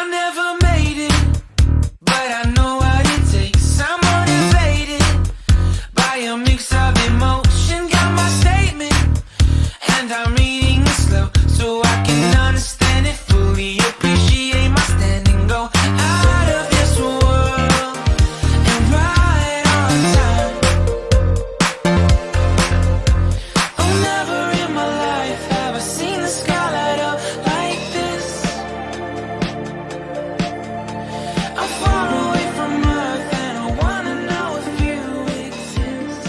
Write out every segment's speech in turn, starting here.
I never made it, but I know what it takes. I'm motivated by a mix of emotion. Got my statement, and I'm reading it slow so I can understand it fully. Appreciate my standing, go out of this world and right on time. Oh, never in my life have I seen the sky light up like this. I'm far away from Earth and I wanna know if you exist.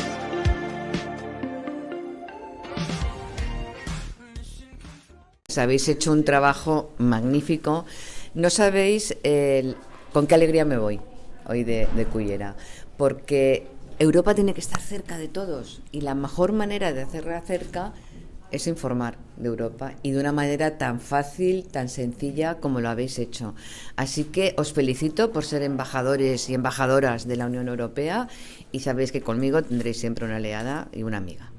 Habéis hecho un trabajo magnífico. No sabéis con qué alegría me voy hoy de Cullera, porque Europa tiene que estar cerca de todos y la mejor manera de hacerla cerca es informar de Europa y de una manera tan fácil, tan sencilla como lo habéis hecho. Así que os felicito por ser embajadores y embajadoras de la Unión Europea y sabéis que conmigo tendréis siempre una aliada y una amiga.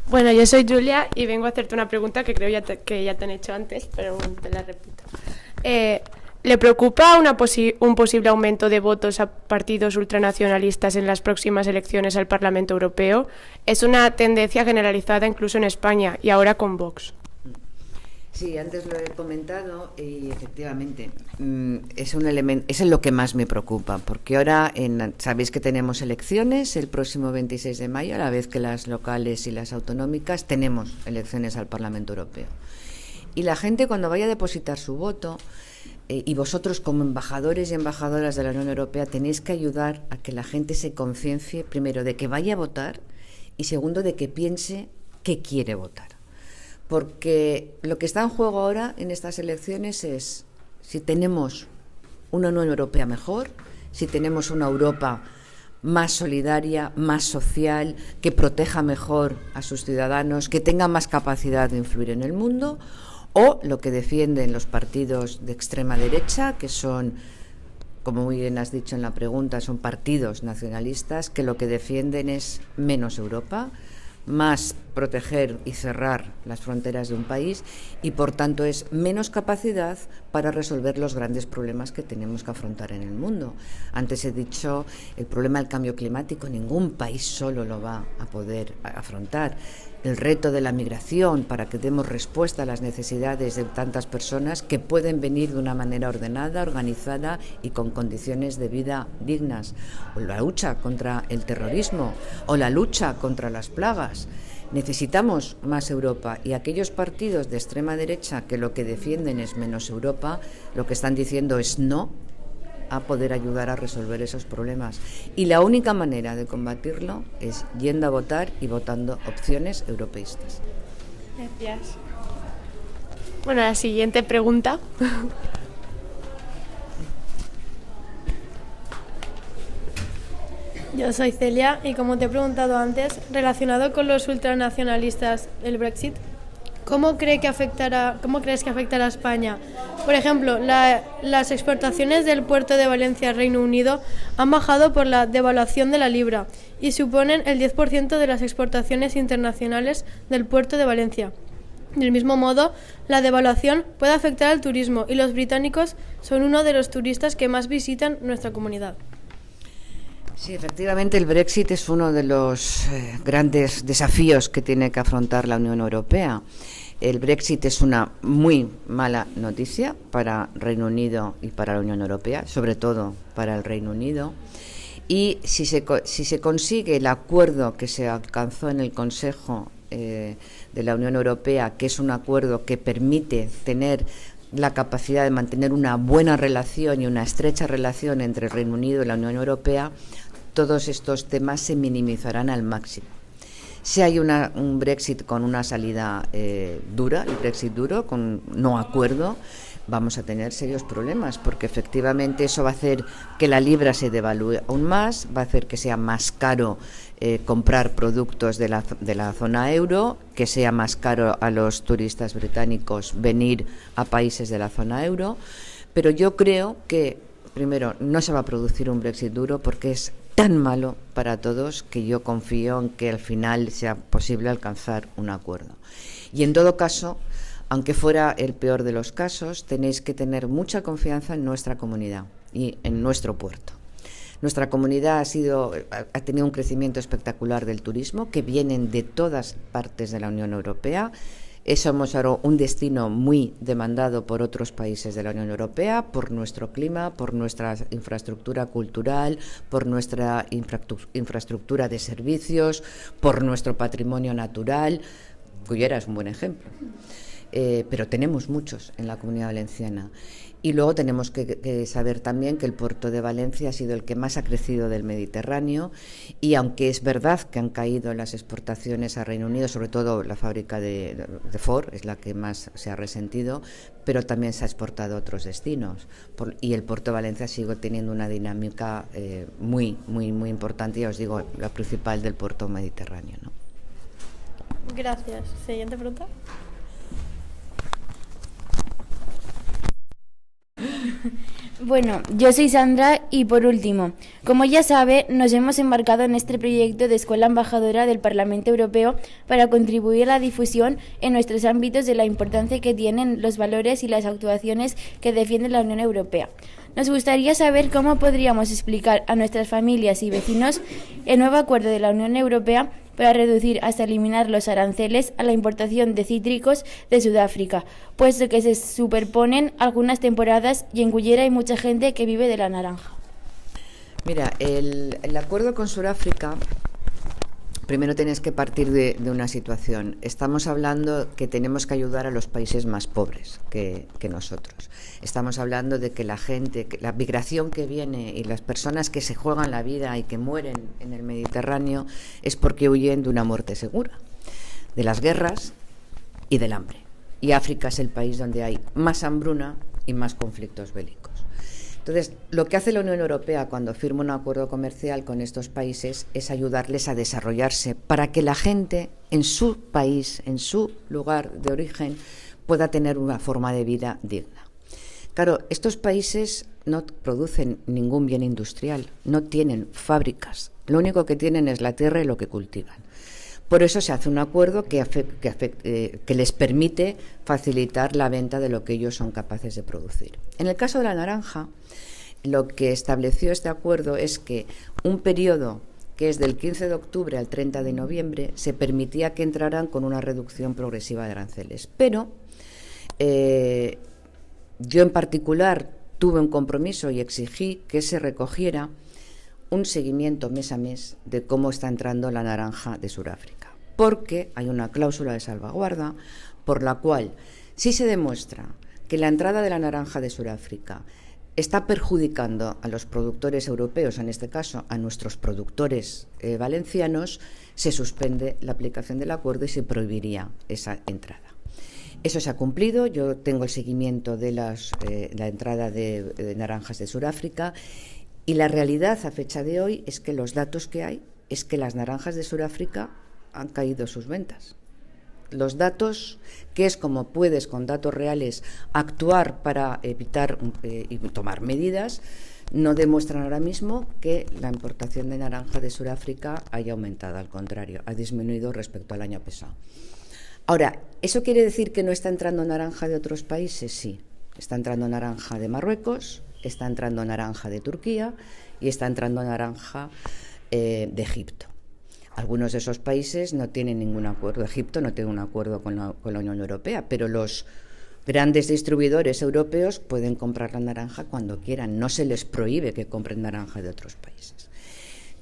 Bueno, yo soy Julia y vengo a hacerte una pregunta que creo que ya te han hecho antes, pero bueno, te la repito. ¿Le preocupa un posible aumento de votos a partidos ultranacionalistas en las próximas elecciones al Parlamento Europeo? Es una tendencia generalizada incluso en España y ahora con Vox. Sí, antes lo he comentado y efectivamente es un elemento, es lo que más me preocupa, porque ahora sabéis que tenemos elecciones el próximo 26 de mayo, a la vez que las locales y las autonómicas tenemos elecciones al Parlamento Europeo. Y la gente cuando vaya a depositar su voto, y vosotros como embajadores y embajadoras de la Unión Europea tenéis que ayudar a que la gente se conciencie, primero, de que vaya a votar y segundo, de que piense que quiere votar. Porque lo que está en juego ahora en estas elecciones es si tenemos una Unión Europea mejor, si tenemos una Europa más solidaria, más social, que proteja mejor a sus ciudadanos, que tenga más capacidad de influir en el mundo, o lo que defienden los partidos de extrema derecha, que son, como muy bien has dicho en la pregunta, son partidos nacionalistas que lo que defienden es menos Europa, más proteger y cerrar las fronteras de un país y por tanto es menos capacidad para resolver los grandes problemas que tenemos que afrontar en el mundo. Antes he dicho el problema del cambio climático, ningún país solo lo va a poder afrontar. El reto de la migración para que demos respuesta a las necesidades de tantas personas que pueden venir de una manera ordenada, organizada y con condiciones de vida dignas. O la lucha contra el terrorismo o la lucha contra las plagas. Necesitamos más Europa y aquellos partidos de extrema derecha que lo que defienden es menos Europa, lo que están diciendo es no a poder ayudar a resolver esos problemas. Y la única manera de combatirlo es yendo a votar y votando opciones europeístas. Gracias. Bueno, la siguiente pregunta. Yo soy Celia y como te he preguntado antes, relacionado con los ultranacionalistas del Brexit, ¿cómo crees que afectará a España? Por ejemplo, las exportaciones del puerto de Valencia al Reino Unido han bajado por la devaluación de la libra y suponen el 10% de las exportaciones internacionales del puerto de Valencia. Del mismo modo, la devaluación puede afectar al turismo y los británicos son uno de los turistas que más visitan nuestra comunidad. Sí, efectivamente el Brexit es uno de los grandes desafíos que tiene que afrontar la Unión Europea. El Brexit es una muy mala noticia para Reino Unido y para la Unión Europea, sobre todo para el Reino Unido. Y si se consigue el acuerdo que se alcanzó en el Consejo de la Unión Europea, que es un acuerdo que permite tener la capacidad de mantener una buena relación y una estrecha relación entre el Reino Unido y la Unión Europea, todos estos temas se minimizarán al máximo. Si hay un Brexit con una salida dura, el Brexit duro, con no acuerdo, vamos a tener serios problemas, porque efectivamente eso va a hacer que la libra se devalúe aún más, va a hacer que sea más caro comprar productos de la zona euro, que sea más caro a los turistas británicos venir a países de la zona euro, pero yo creo que, primero, no se va a producir un Brexit duro porque es tan malo para todos que yo confío en que al final sea posible alcanzar un acuerdo. Y en todo caso, aunque fuera el peor de los casos, tenéis que tener mucha confianza en nuestra comunidad y en nuestro puerto. Nuestra comunidad ha tenido un crecimiento espectacular del turismo, que vienen de todas partes de la Unión Europea. Somos ahora un destino muy demandado por otros países de la Unión Europea, por nuestro clima, por nuestra infraestructura cultural, por nuestra infraestructura de servicios, por nuestro patrimonio natural. Cullera es un buen ejemplo. Pero tenemos muchos en la Comunidad Valenciana. Y luego tenemos que saber también que el puerto de Valencia ha sido el que más ha crecido del Mediterráneo, y aunque es verdad que han caído las exportaciones a Reino Unido, sobre todo la fábrica de Ford es la que más se ha resentido, pero también se ha exportado a otros destinos. Y el puerto de Valencia sigue teniendo una dinámica muy importante, ya os digo, la principal del puerto mediterráneo, ¿no? Gracias. Siguiente pregunta. Bueno, yo soy Sandra y por último, como ya sabe, nos hemos embarcado en este proyecto de Escuela Embajadora del Parlamento Europeo para contribuir a la difusión en nuestros ámbitos de la importancia que tienen los valores y las actuaciones que defiende la Unión Europea. Nos gustaría saber cómo podríamos explicar a nuestras familias y vecinos el nuevo acuerdo de la Unión Europea para reducir hasta eliminar los aranceles a la importación de cítricos de Sudáfrica, puesto que se superponen algunas temporadas y en Cullera hay mucha gente que vive de la naranja. Mira, el acuerdo con Sudáfrica, primero tienes que partir de una situación. Estamos hablando que tenemos que ayudar a los países más pobres que nosotros. Estamos hablando de que la gente, la migración que viene y las personas que se juegan la vida y que mueren en el Mediterráneo es porque huyen de una muerte segura, de las guerras y del hambre. Y África es el país donde hay más hambruna y más conflictos bélicos. Entonces, lo que hace la Unión Europea cuando firma un acuerdo comercial con estos países es ayudarles a desarrollarse para que la gente en su país, en su lugar de origen, pueda tener una forma de vida digna. Claro, estos países no producen ningún bien industrial, no tienen fábricas, lo único que tienen es la tierra y lo que cultivan. Por eso se hace un acuerdo que les permite facilitar la venta de lo que ellos son capaces de producir. En el caso de la naranja, lo que estableció este acuerdo es que un periodo que es del 15 de octubre al 30 de noviembre se permitía que entraran con una reducción progresiva de aranceles. Pero yo en particular tuve un compromiso y exigí que se recogiera un seguimiento mes a mes de cómo está entrando la naranja de Sudáfrica, porque hay una cláusula de salvaguarda por la cual, si se demuestra que la entrada de la naranja de Sudáfrica está perjudicando a los productores europeos, en este caso a nuestros productores valencianos, se suspende la aplicación del acuerdo y se prohibiría esa entrada. Eso se ha cumplido. Yo tengo el seguimiento de la entrada de naranjas de Sudáfrica. Y la realidad a fecha de hoy es que los datos que hay es que las naranjas de Sudáfrica han caído sus ventas. Los datos, que es como puedes con datos reales actuar para evitar y tomar medidas, no demuestran ahora mismo que la importación de naranja de Sudáfrica haya aumentado, al contrario, ha disminuido respecto al año pasado. Ahora, ¿eso quiere decir que no está entrando naranja de otros países? Sí, está entrando naranja de Marruecos, está entrando naranja de Turquía y está entrando naranja de Egipto. Algunos de esos países no tienen ningún acuerdo. Egipto no tiene un acuerdo con la Unión Europea, pero los grandes distribuidores europeos pueden comprar la naranja cuando quieran. No se les prohíbe que compren naranja de otros países.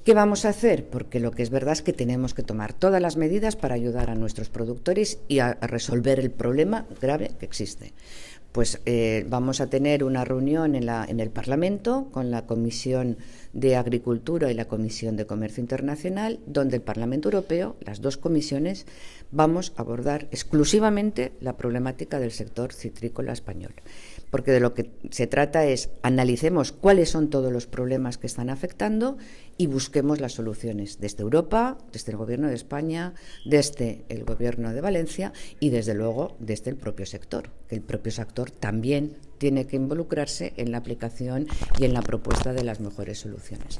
¿Qué vamos a hacer? Porque lo que es verdad es que tenemos que tomar todas las medidas para ayudar a nuestros productores y a resolver el problema grave que existe. Pues vamos a tener una reunión en el Parlamento con la Comisión de Agricultura y la Comisión de Comercio Internacional, donde el Parlamento Europeo, las dos comisiones, vamos a abordar exclusivamente la problemática del sector citrícola español. Porque de lo que se trata es analicemos cuáles son todos los problemas que están afectando y busquemos las soluciones desde Europa, desde el Gobierno de España, desde el Gobierno de Valencia y desde luego desde el propio sector, que el propio sector también tiene que involucrarse en la aplicación y en la propuesta de las mejores soluciones.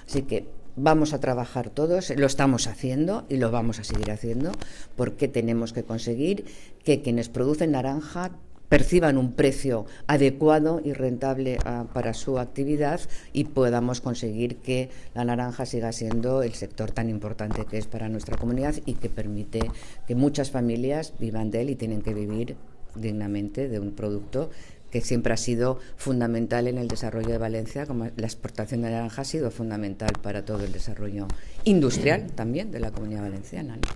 Así que vamos a trabajar todos, lo estamos haciendo y lo vamos a seguir haciendo, porque tenemos que conseguir que quienes producen naranja perciban un precio adecuado y rentable para su actividad y podamos conseguir que la naranja siga siendo el sector tan importante que es para nuestra comunidad y que permite que muchas familias vivan de él y tienen que vivir dignamente de un producto que siempre ha sido fundamental en el desarrollo de Valencia, como la exportación de naranja ha sido fundamental para todo el desarrollo industrial también de la Comunidad Valenciana, ¿no?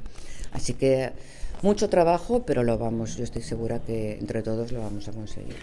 Así que mucho trabajo, pero yo estoy segura que entre todos lo vamos a conseguir.